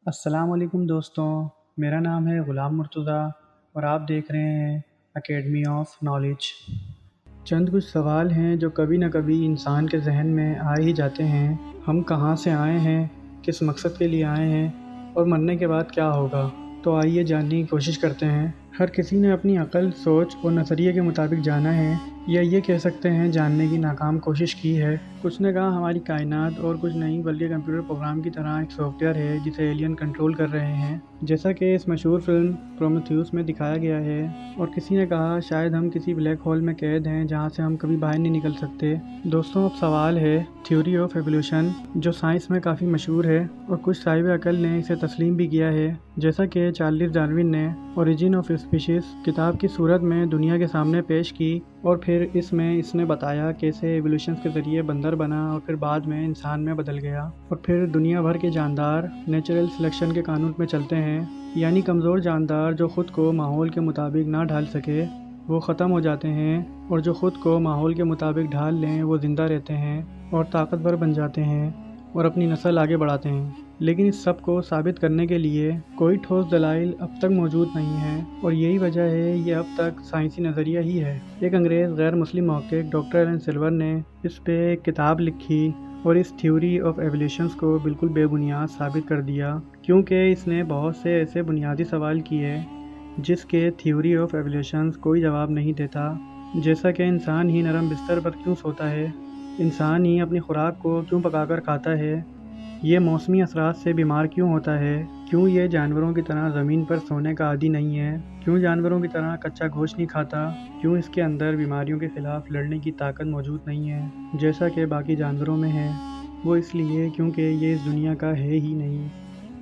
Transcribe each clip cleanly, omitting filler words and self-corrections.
السلام علیکم دوستوں، میرا نام ہے غلام مرتضیٰ اور آپ دیکھ رہے ہیں اکیڈمی آف نالج۔ چند کچھ سوال ہیں جو کبھی نہ کبھی انسان کے ذہن میں آ ہی جاتے ہیں۔ ہم کہاں سے آئے ہیں، کس مقصد کے لیے آئے ہیں اور مرنے کے بعد کیا ہوگا؟ تو آئیے جاننے کی کوشش کرتے ہیں۔ ہر کسی نے اپنی عقل، سوچ اور نظریے کے مطابق جانا ہے، یا یہ کہہ سکتے ہیں جاننے کی ناکام کوشش کی ہے۔ کچھ نے کہا ہماری کائنات اور کچھ نہیں بلکہ کمپیوٹر پروگرام کی طرح ایک سافٹ ویئر ہے جسے ایلین کنٹرول کر رہے ہیں، جیسا کہ اس مشہور فلم پرومیتھیوس میں دکھایا گیا ہے۔ اور کسی نے کہا شاید ہم کسی بلیک ہول میں قید ہیں جہاں سے ہم کبھی باہر نہیں نکل سکتے۔ دوستوں، اب سوال ہے تھیوری آف ایولیوشن، جو سائنس میں کافی مشہور ہے اور کچھ صاحب عقل نے اسے تسلیم بھی کیا ہے، جیسا کہ چارلس ڈارون نے اوریجن آف اسپیشیز کتاب کی صورت میں دنیا کے سامنے پیش کی، اور پھر اس نے بتایا کیسے ایولیوشن کے ذریعے بندر بنا اور پھر بعد میں انسان میں بدل گیا، اور پھر دنیا بھر کے جاندار نیچرل سلیکشن کے قانون میں چلتے ہیں، یعنی کمزور جاندار جو خود کو ماحول کے مطابق نہ ڈھال سکے وہ ختم ہو جاتے ہیں، اور جو خود کو ماحول کے مطابق ڈھال لیں وہ زندہ رہتے ہیں اور طاقتور بن جاتے ہیں اور اپنی نسل آگے بڑھاتے ہیں۔ لیکن اس سب کو ثابت کرنے کے لیے کوئی ٹھوس دلائل اب تک موجود نہیں ہے، اور یہی وجہ ہے یہ اب تک سائنسی نظریہ ہی ہے۔ ایک انگریز غیر مسلم محقق ڈاکٹر ایلن سلور نے اس پہ ایک کتاب لکھی اور اس تھیوری آف ایولیوشنز کو بالکل بے بنیاد ثابت کر دیا، کیونکہ اس نے بہت سے ایسے بنیادی سوال کیے جس کے تھیوری آف ایولیوشنز کوئی جواب نہیں دیتا، جیسا کہ انسان ہی نرم بستر پر کیوں سوتا ہے، انسان ہی اپنی خوراک کو کیوں پکا کر کھاتا ہے، یہ موسمی اثرات سے بیمار کیوں ہوتا ہے، کیوں یہ جانوروں کی طرح زمین پر سونے کا عادی نہیں ہے، کیوں جانوروں کی طرح کچا گوشت نہیں کھاتا، کیوں اس کے اندر بیماریوں کے خلاف لڑنے کی طاقت موجود نہیں ہے جیسا کہ باقی جانوروں میں ہے۔ وہ اس لیے کیونکہ یہ اس دنیا کا ہے ہی نہیں،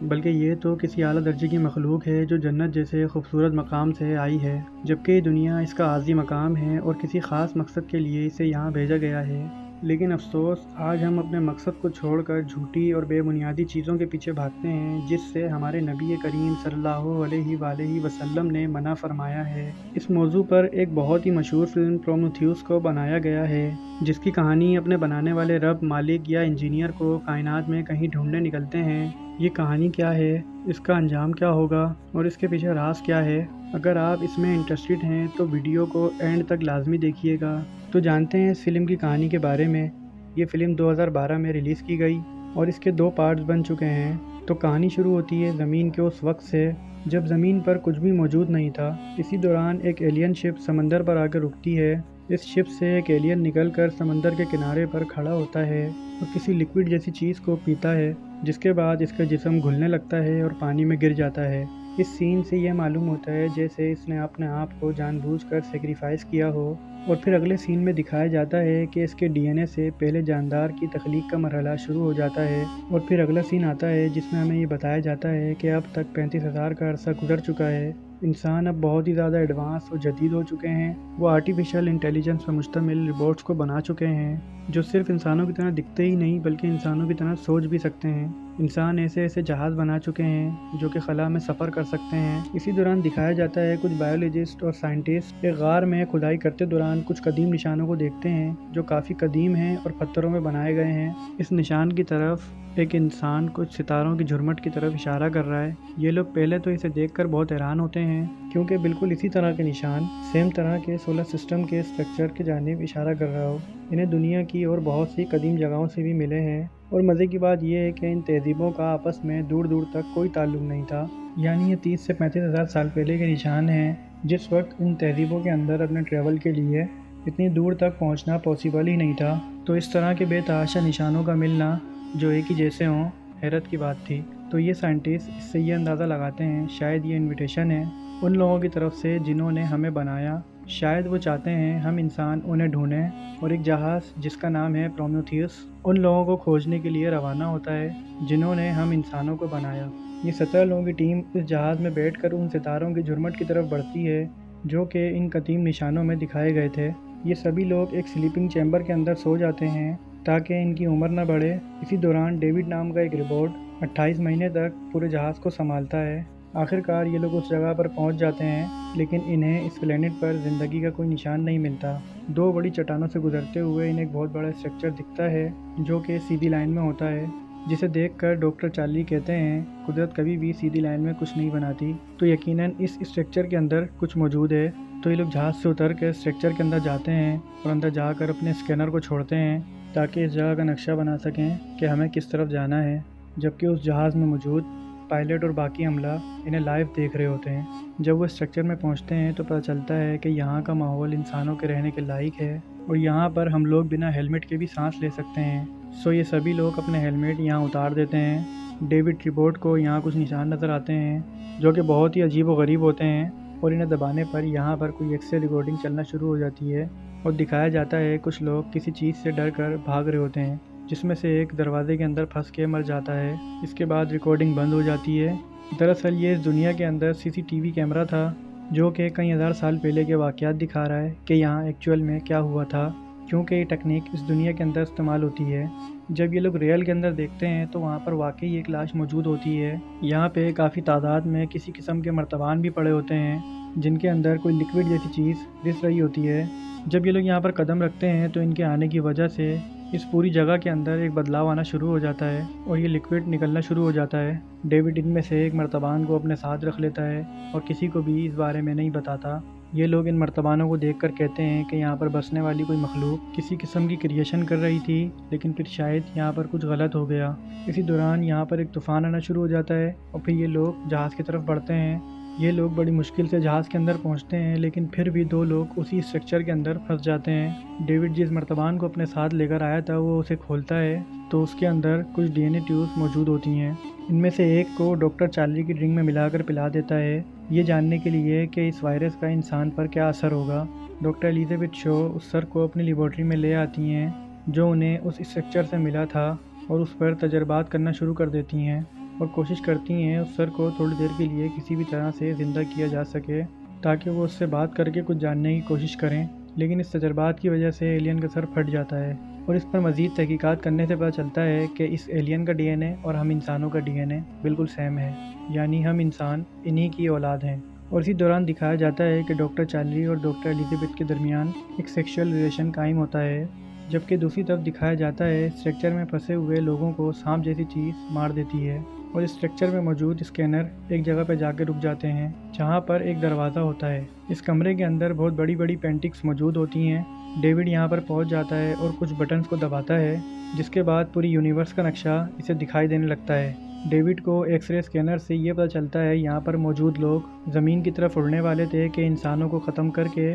بلکہ یہ تو کسی اعلیٰ درجے کی مخلوق ہے جو جنت جیسے خوبصورت مقام سے آئی ہے، جبکہ یہ دنیا اس کا عارضی مقام ہے اور کسی خاص مقصد کے لیے اسے یہاں بھیجا گیا ہے۔ لیکن افسوس، آج ہم اپنے مقصد کو چھوڑ کر جھوٹی اور بے بنیادی چیزوں کے پیچھے بھاگتے ہیں جس سے ہمارے نبی کریم صلی اللہ علیہ وآلہ وسلم نے منع فرمایا ہے۔ اس موضوع پر ایک بہت ہی مشہور فلم پرومیتھیوس کو بنایا گیا ہے، جس کی کہانی اپنے بنانے والے رب، مالک یا انجینئر کو کائنات میں کہیں ڈھونڈنے نکلتے ہیں۔ یہ کہانی کیا ہے، اس کا انجام کیا ہوگا اور اس کے پیچھے راز کیا ہے؟ اگر آپ اس میں انٹرسٹڈ ہیں تو ویڈیو کو اینڈ تک لازمی دیکھیے گا۔ تو جانتے ہیں اس فلم کی کہانی کے بارے میں۔ یہ فلم 2012 میں ریلیز کی گئی اور اس کے 2 پارٹس بن چکے ہیں۔ تو کہانی شروع ہوتی ہے زمین کے اس وقت سے جب زمین پر کچھ بھی موجود نہیں تھا۔ اسی دوران ایک ایلین شپ سمندر پر آ کر رکتی ہے۔ اس شپ سے ایک ایلین نکل کر سمندر کے کنارے پر کھڑا ہوتا ہے اور کسی لیکوڈ جیسی چیز کو پیتا ہے، جس کے بعد اس کا جسم گھلنے لگتا ہے اور پانی میں گر جاتا ہے۔ اس سین سے یہ معلوم ہوتا ہے جیسے اس نے اپنے آپ کو جان بوجھ کر سیکریفائس کیا ہو، اور پھر اگلے سین میں دکھایا جاتا ہے کہ اس کے ڈی این اے سے پہلے جاندار کی تخلیق کا مرحلہ شروع ہو جاتا ہے، اور پھر اگلا سین آتا ہے جس میں ہمیں یہ بتایا جاتا ہے کہ اب تک 35,000 کا عرصہ گزر چکا ہے۔ انسان اب بہت ہی زیادہ ایڈوانس اور جدید ہو چکے ہیں۔ وہ آرٹیفیشل انٹیلیجنس پر مشتمل روبوٹس کو بنا چکے ہیں جو صرف انسانوں کی طرح دکھتے ہی نہیں بلکہ انسانوں کی طرح سوچ بھی سکتے ہیں۔ انسان ایسے جہاز بنا چکے ہیں جو کہ خلا میں سفر کر سکتے ہیں۔ اسی دوران دکھایا جاتا ہے کچھ بایولوجسٹ اور سائنٹسٹ ایک غار میں کھدائی کرتے دوران کچھ قدیم نشانوں کو دیکھتے ہیں جو کافی قدیم ہیں اور پتھروں میں بنائے گئے ہیں۔ اس نشان کی طرف ایک انسان کچھ ستاروں کی جھرمٹ کی طرف اشارہ کر رہا ہے۔ یہ لوگ پہلے تو اسے دیکھ کر بہت حیران ہوتے ہیں کیونکہ بالکل اسی طرح کے نشان سیم طرح کے سولر سسٹم کے اسٹرکچر کی جانب اشارہ کر رہا ہو۔ انہیں دنیا کی اور بہت سی قدیم جگہوں سے بھی ملے ہیں، اور مزے کی بات یہ ہے کہ ان تہذیبوں کا آپس میں دور دور تک کوئی تعلق نہیں تھا، یعنی یہ 30 سے 35,000 سال پہلے کے نشان ہیں جس وقت ان تہذیبوں کے اندر اپنے ٹریول کے لیے اتنی دور تک پہنچنا پاسبل ہی نہیں تھا۔ تو اس طرح کے بے تحاشا نشانوں کا ملنا جو ایک ہی جیسے ہوں، حیرت کی بات تھی۔ تو یہ سائنٹسٹ اس سے یہ اندازہ لگاتے ہیں شاید یہ انویٹیشن ہے ان لوگوں کی طرف سے جنہوں نے ہمیں بنایا، شاید وہ چاہتے ہیں ہم انسان انہیں ڈھونڈیں، اور ایک جہاز جس کا نام ہے پرومیتھیوس ان لوگوں کو کھوجنے کے لیے روانہ ہوتا ہے جنہوں نے ہم انسانوں کو بنایا۔ یہ 17 لوگوں کی ٹیم اس جہاز میں بیٹھ کر ان ستاروں کی جھرمٹ کی طرف بڑھتی ہے جو کہ ان قدیم نشانوں میں دکھائے گئے تھے۔ یہ سبھی لوگ ایک سلیپنگ چیمبر کے اندر سو جاتے ہیں تاکہ ان کی عمر نہ بڑھے۔ اسی دوران ڈیوڈ نام کا ایک روبوٹ 28 مہینے تک پورے جہاز کو سنبھالتا ہے۔ آخرکار یہ لوگ اس جگہ پر پہنچ جاتے ہیں، لیکن انہیں اس پلینٹ پر زندگی کا کوئی نشان نہیں ملتا۔ 2 بڑی چٹانوں سے گزرتے ہوئے انہیں ایک بہت بڑا اسٹرکچر دکھتا ہے جو کہ سیدھی لائن میں ہوتا ہے، जिसे देखकर डॉक्टर चार्ली कहते हैं कुदरत कभी भी सीधी लाइन में कुछ नहीं बनाती, तो यकीनन इस स्ट्रक्चर के अंदर कुछ मौजूद है। तो ये लोग जहाज़ से उतर कर स्ट्रक्चर के अंदर जाते हैं और अंदर जाकर अपने स्कैनर को छोड़ते हैं ताकि इस जगह का नक्शा बना सकें कि हमें किस तरफ जाना है, जबकि उस जहाज़ में मौजूद पायलट और बाकी अमला इन्हें लाइव देख रहे होते हैं। जब वो स्ट्रक्चर में पहुंचते हैं तो पता चलता है कि यहाँ का माहौल इंसानों के रहने के लायक है और यहाँ पर हम लोग बिना हेलमेट के भी सांस ले सकते हैं। सो ये सभी लोग अपने हेलमेट यहाँ उतार देते हैं। डेविड ट्रिबोट को यहाँ कुछ निशान नज़र आते हैं जो कि बहुत ही अजीब व गरीब होते हैं और इन्हें दबाने पर यहाँ पर कोई एक्स-रे रिकॉर्डिंग चलना शुरू हो जाती है और दिखाया जाता है कुछ लोग किसी चीज़ से डर कर भाग रहे होते हैं, जिसमें से एक दरवाजे के अंदर फंस के मर जाता है। इसके बाद रिकॉर्डिंग बंद हो जाती है। दरअसल ये इस दुनिया के अंदर सीसीटीवी कैमरा था जो कि कई हज़ार साल पहले के वाक़यात दिखा रहा है कि यहाँ एक्चुअल में क्या हुआ था, क्योंकि ये टेक्निक इस दुनिया के अंदर इस्तेमाल होती है। जब ये लोग रियल के अंदर देखते हैं तो वहाँ पर वाकई एक लाश मौजूद होती है। यहाँ पे काफ़ी तादाद में किसी किस्म के मर्तबान भी पड़े होते हैं जिनके अंदर कोई लिक्विड जैसी चीज़ रिस रही होती है। जब ये लोग यहाँ पर कदम रखते हैं तो इनके आने की वजह से इस पूरी जगह के अंदर एक बदलाव आना शुरू हो जाता है और ये लिक्विड निकलना शुरू हो जाता है। डेविड इनमें से एक मर्तबान को अपने साथ रख लेता है और किसी को भी इस बारे में नहीं बताता। ये लोग इन मर्तबानों को देखकर कहते हैं कि यहाँ पर बसने वाली कोई मखलूक किसी किस्म की क्रिएशन कर रही थी, लेकिन फिर शायद यहाँ पर कुछ गलत हो गया। इसी दौरान यहाँ पर एक तूफ़ान आना शुरू हो जाता है और फिर ये लोग जहाज़ की तरफ बढ़ते हैं। ये लोग बड़ी मुश्किल से जहाज़ के अंदर पहुंचते हैं, लेकिन फिर भी दो लोग उसी स्ट्रक्चर के अंदर फंस जाते हैं। डेविड जिस मर्तबान को अपने साथ लेकर आया था वो उसे खोलता है तो उसके अंदर कुछ डीएनए ट्यूब्स मौजूद होती हैं। इनमें से एक को डॉक्टर चार्ली की ड्रिंक में मिलाकर पिला देता है, ये जानने के लिए कि इस वायरस का इंसान पर क्या असर होगा। डॉक्टर एलिजाबेथ शो उस सर को अपनी लेबॉर्ट्री में ले आती हैं जो उन्हें उस स्ट्रक्चर से मिला था और उस पर तजर्बात करना शुरू कर देती हैं और कोशिश करती हैं उस सर को थोड़ी देर के लिए किसी भी तरह से ज़िंदा किया जा सके ताकि वो उससे बात करके कुछ जानने की कोशिश करें। लेकिन इस तजर्बात की वजह से एलियन का सर फट जाता है और इस पर मज़ीद तहकीकात करने से पता चलता है कि इस एलियन का डीएनए और हम इंसानों का डीएनए बिल्कुल सेम है, यानी हम इंसान इन्हीं की औलाद हैं। और इसी दौरान दिखाया जाता है कि डॉक्टर चार्ली और डॉक्टर एलिजाबेथ के दरमियान एक सेक्सुअल रिलेशन कायम होता है, जबकि दूसरी तरफ दिखाया जाता है स्ट्रक्चर में फंसे हुए लोगों को सांप जैसी चीज़ मार देती है और इस स्ट्रक्चर में मौजूद स्कैनर एक जगह पर जाकर रुक जाते हैं जहां पर एक दरवाज़ा होता है। इस कमरे के अंदर बहुत बड़ी बड़ी पेंटिंग्स मौजूद होती हैं। डेविड यहां पर पहुंच जाता है और कुछ बटन्स को दबाता है, जिसके बाद पूरी यूनिवर्स का नक्शा इसे दिखाई देने लगता है। डेविड को एक्सरे स्कैनर से ये पता चलता है यहाँ पर मौजूद लोग ज़मीन की तरफ उड़ने वाले थे कि इंसानों को ख़त्म करके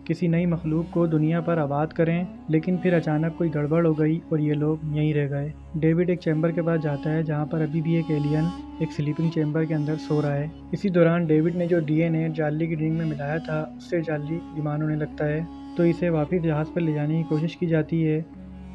किसी नई मखलूक को दुनिया पर आबाद करें, लेकिन फिर अचानक कोई गड़बड़ हो गई और ये लोग यहीं रह गए। डेविड एक चैम्बर के पास जाता है जहाँ पर अभी भी एक एलियन एक स्लीपिंग चैम्बर के अंदर सो रहा है। इसी दौरान डेविड ने जो डीएनए चार्ली की ड्रिंक में मिलाया था उससे चार्ली बीमार होने लगता है, तो इसे वापस जहाज़ पर ले जाने की कोशिश की जाती है,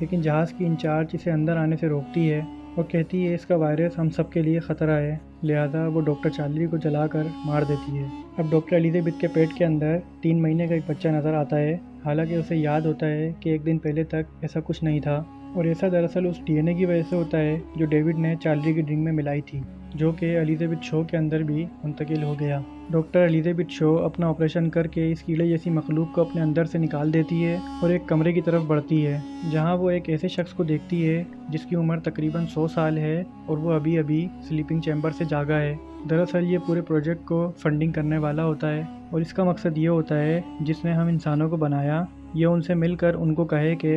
लेकिन जहाज़ की इंचार्ज इसे अंदर आने से रोकती है और कहती है इसका वायरस हम सब के लिए ख़तरा है, लिहाजा वो डॉक्टर चार्ली को जलाकर मार देती है। अब डॉक्टर एलिजाबेथ के पेट के अंदर 3 महीने का एक बच्चा नज़र आता है, हालांकि उसे याद होता है कि एक दिन पहले तक ऐसा कुछ नहीं था और ऐसा दरअसल उस डीएनए की वजह से होता है जो डेविड ने चार्ली की ड्रिंक में मिलाई थी, जो कि एलिजाबेथ शो के अंदर भी मुंतकिल हो गया। डॉक्टर एलिजाबेथ शो अपना ऑपरेशन करके इस कीड़े जैसी मखलूक को अपने अंदर से निकाल देती है और एक कमरे की तरफ बढ़ती है जहां वो एक ऐसे शख्स को देखती है जिसकी उम्र तकरीबन 100 साल है और वो अभी अभी स्लीपिंग चैम्बर से जागा है। दरअसल ये पूरे प्रोजेक्ट को फंडिंग करने वाला होता है और इसका मकसद ये होता है जिसने हम इंसानों को बनाया ये उनसे मिलकर उनको कहे कि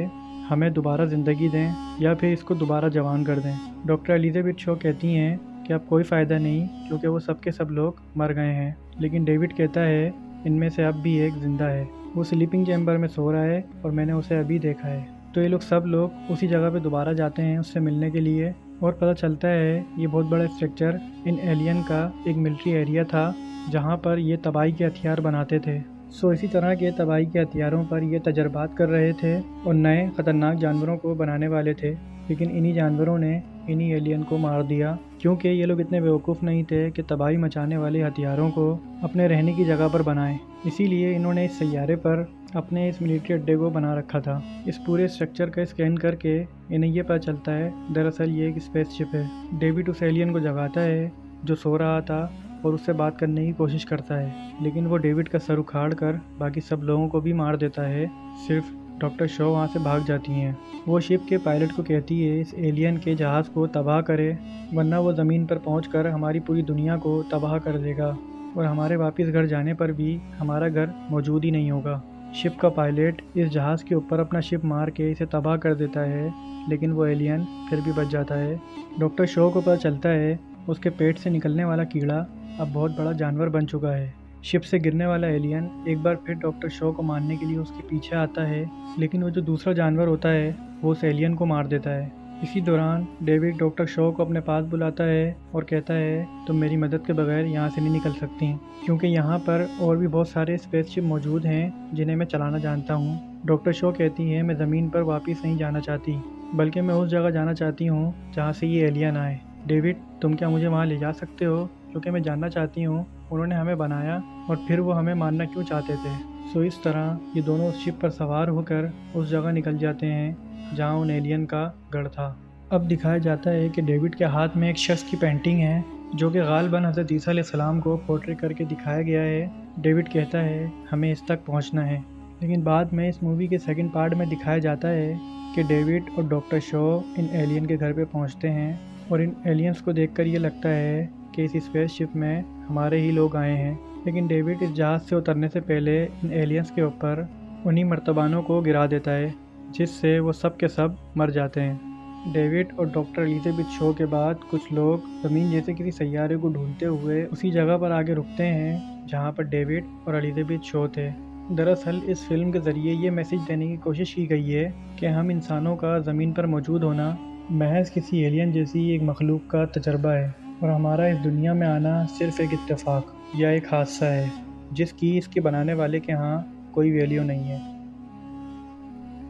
हमें दोबारा ज़िंदगी दें या फिर इसको दोबारा जवान कर दें। डॉक्टर एलिजाबेथ शो कहती हैं कि अब कोई फ़ायदा नहीं क्योंकि वो सब के सब लोग मर गए हैं, लेकिन डेविड कहता है इनमें से अब भी एक ज़िंदा है, वो स्लीपिंग चैम्बर में सो रहा है और मैंने उसे अभी देखा है। तो ये लोग सब लोग उसी जगह पे दोबारा जाते हैं उससे मिलने के लिए और पता चलता है ये बहुत बड़ा स्ट्रक्चर इन एलियन का एक मिलिट्री एरिया था जहाँ पर ये तबाही के हथियार बनाते थे। सो इसी तरह के तबाही के हथियारों पर ये तजर्बात कर रहे थे और नए ख़तरनाक जानवरों को बनाने वाले थे, लेकिन इन्हीं जानवरों ने इन्हीं एलियन को मार दिया क्योंकि ये लोग इतने बेवकूफ़ नहीं थे कि तबाही मचाने वाले हथियारों को अपने रहने की जगह पर बनाएं। इसीलिए इन्होंने इस सैयारे पर अपने इस मिलिट्री अड्डे को बना रखा था। इस पूरे स्ट्रक्चर का स्कैन करके इन्हें ये पता चलता है दरअसल ये एक स्पेसशिप है। डेविड उस एलियन को जगाता है जो सो रहा था और उससे बात करने की कोशिश करता है, लेकिन वो डेविड का सर उखाड़ कर बाकी सब लोगों को भी मार देता है, सिर्फ डॉक्टर शो वहाँ से भाग जाती हैं। वो शिप के पायलट को कहती है इस एलियन के जहाज़ को तबाह करे, वरना वो ज़मीन पर पहुंचकर हमारी पूरी दुनिया को तबाह कर देगा और हमारे वापस घर जाने पर भी हमारा घर मौजूद ही नहीं होगा। शिप का पायलट इस जहाज़ के ऊपर अपना शिप मार के इसे तबाह कर देता है, लेकिन वो एलियन फिर भी बच जाता है। डॉक्टर शो को पता चलता है उसके पेट से निकलने वाला कीड़ा अब बहुत बड़ा जानवर बन चुका है। शिप से गिरने वाला एलियन एक बार फिर डॉक्टर शो को मारने के लिए उसके पीछे आता है, लेकिन वो जो दूसरा जानवर होता है वो उस एलियन को मार देता है। इसी दौरान डेविड डॉक्टर शो को अपने पास बुलाता है और कहता है तुम मेरी मदद के बगैर यहाँ से नहीं निकल सकती, क्योंकि यहाँ पर और भी बहुत सारे स्पेसशिप मौजूद हैं जिन्हें मैं चलाना जानता हूँ। डॉक्टर शो कहती है मैं ज़मीन पर वापस नहीं जाना चाहती, बल्कि मैं उस जगह जाना चाहती हूँ जहाँ से ये एलियन आए। डेविड तुम क्या मुझे वहाँ ले जा सकते हो, क्योंकि मैं जानना चाहती हूँ उन्होंने हमें बनाया और फिर वो हमें मारना क्यों चाहते थे। सो इस तरह ये दोनों उस शिप पर सवार होकर उस जगह निकल जाते हैं जहाँ उन एलियन का गढ़ था। अब दिखाया जाता है कि डेविड के हाथ में एक शख्स की पेंटिंग है जो कि गालिबन हज़रत ईसा अलैहिस्सलाम को पोर्ट्रेट करके दिखाया गया है। डेविड कहता है हमें इस तक पहुँचना है, लेकिन बाद में इस मूवी के सेकंड पार्ट में दिखाया जाता है कि डेविड और डॉक्टर शो इन एलियन के घर पे पहुँचते हैं और इन एलियंस को देखकर ये लगता है कि इस स्पेसशिप में हमारे ही लोग आए हैं। लेकिन डेविड इस जहाज़ से उतरने से पहले इन एलियंस के ऊपर उन्हीं मर्तबानों को गिरा देता है, जिससे वो सब के सब मर जाते हैं। डेविड और डॉक्टर एलिजाबेथ शो के बाद कुछ लोग ज़मीन जैसे किसी सैयारे को ढूंढते हुए उसी जगह पर आगे रुकते हैं जहाँ पर डेविड और एलिजाबेथ शो थे। दरअसल इस फिल्म के ज़रिए ये मैसेज देने की कोशिश की गई है कि हम इंसानों का ज़मीन पर मौजूद होना महज किसी एलियन जैसी एक मखलूक का तजर्बा है और हमारा इस दुनिया में आना सिर्फ एक इत्तेफाक या एक हादसा है जिसकी इसके बनाने वाले के यहाँ कोई वैल्यू नहीं है।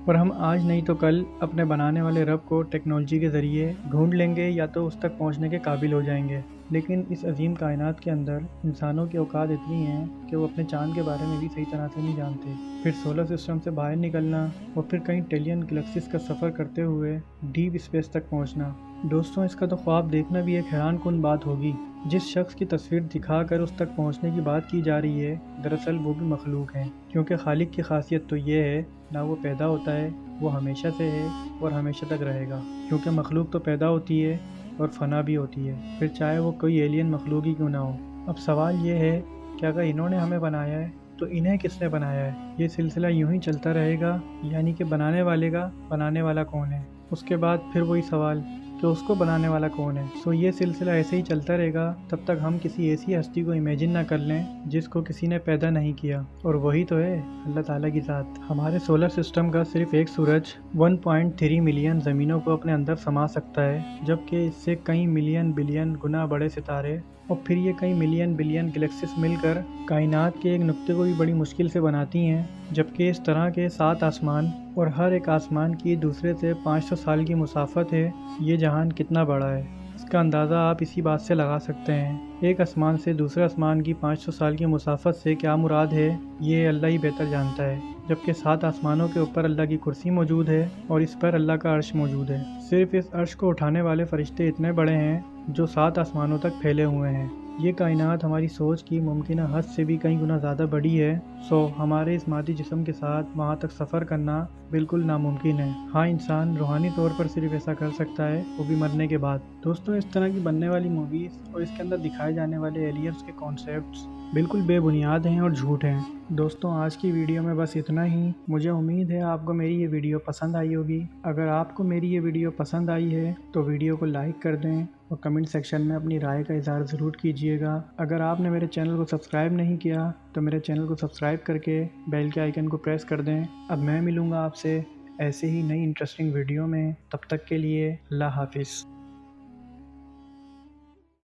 और हम आज नहीं तो कल अपने बनाने वाले रब को टेक्नोलॉजी के ज़रिए ढूंढ लेंगे या तो उस तक पहुंचने के काबिल हो जाएंगे। लेकिन इस अजीम कायनात के अंदर इंसानों की औकात इतनी है कि वो अपने चांद के बारे में भी सही तरह से नहीं जानते। फिर सोलर सिस्टम से बाहर निकलना और फिर कई ट्रिलियन गैलेक्सीज का सफ़र करते हुए डीप स्पेस तक पहुँचना। दोस्तों इसका तो ख्वाब देखना भी एक हैरान कुन बात होगी। जिस शख्स की तस्वीर दिखाकर उस तक पहुंचने की बात की जा रही है दरअसल वो भी मखलूक हैं, क्योंकि खालिक की खासियत तो ये है ना वो पैदा होता है, वो हमेशा से है और हमेशा तक रहेगा। क्योंकि मखलूक तो पैदा होती है और फना भी होती है, फिर चाहे वो कोई एलियन मखलूक ही क्यों ना हो। अब सवाल ये है कि अगर इन्होंने हमें बनाया है तो इन्हें किसने बनाया है। ये सिलसिला यूं ही चलता रहेगा, यानी कि बनाने वाले का बनाने वाला कौन है, उसके बाद फिर वही सवाल कि उसको बनाने वाला कौन है। सो ये सिलसिला ऐसे ही चलता रहेगा तब तक हम किसी ऐसी हस्ती को इमेजिन ना कर लें जिसको किसी ने पैदा नहीं किया, और वही तो है अल्लाह ताला की ज़ात। हमारे सोलर सिस्टम का सिर्फ एक सूरज 1.3 मिलियन ज़मीनों को अपने अंदर समा सकता है, जबकि इससे कई मिलियन बिलियन गुना बड़े सितारे और फिर ये कई मिलियन बिलियन गैलेक्सीज मिलकर कायनात के एक नुक्ते को भी बड़ी मुश्किल से बनाती हैं। जबकि इस तरह के 7 आसमान और हर एक आसमान की दूसरे से 500 साल की मुसाफत है। ये जहान कितना बड़ा है इसका अंदाज़ा आप इसी बात से लगा सकते हैं। एक आसमान से दूसरे आसमान की 500 साल की मुसाफत से क्या मुराद है ये अल्लाह ही बेहतर जानता है। जबकि 7 आसमानों के ऊपर अल्लाह की कुर्सी मौजूद है और इस पर अल्लाह का अर्श मौजूद है। सिर्फ इस अर्श को उठाने वाले फरिश्ते इतने बड़े हैं जो 7 आसमानों तक फैले हुए हैं। ये कायनात हमारी सोच की मुमकिन हद से भी कई गुना ज़्यादा बड़ी है। सो हमारे इस मादी जिस्म के साथ वहाँ तक सफ़र करना बिल्कुल नामुमकिन है। हाँ, इंसान रूहानी तौर पर सिर्फ ऐसा कर सकता है, वो भी मरने के बाद। दोस्तों इस तरह की बनने वाली मूवीज़ और इसके अंदर दिखाए जाने वाले एलियंस के कॉन्सेप्ट्स बिल्कुल बेबुनियाद हैं और झूठ हैं। दोस्तों आज की वीडियो में बस इतना ही। मुझे उम्मीद है आपको मेरी ये वीडियो पसंद आई होगी। अगर आपको मेरी ये वीडियो पसंद आई है तो वीडियो को लाइक कर दें और कमेंट सेक्शन में अपनी राय का इज़हार ज़रूर कीजिएगा। अगर आपने मेरे चैनल को सब्सक्राइब नहीं किया तो मेरे चैनल को सब्सक्राइब करके बेल के आइकन को प्रेस कर दें। अब मैं मिलूँगा आपसे ऐसे ही नई इंटरेस्टिंग वीडियो में। तब तक के लिए अल्लाह हाफिज़।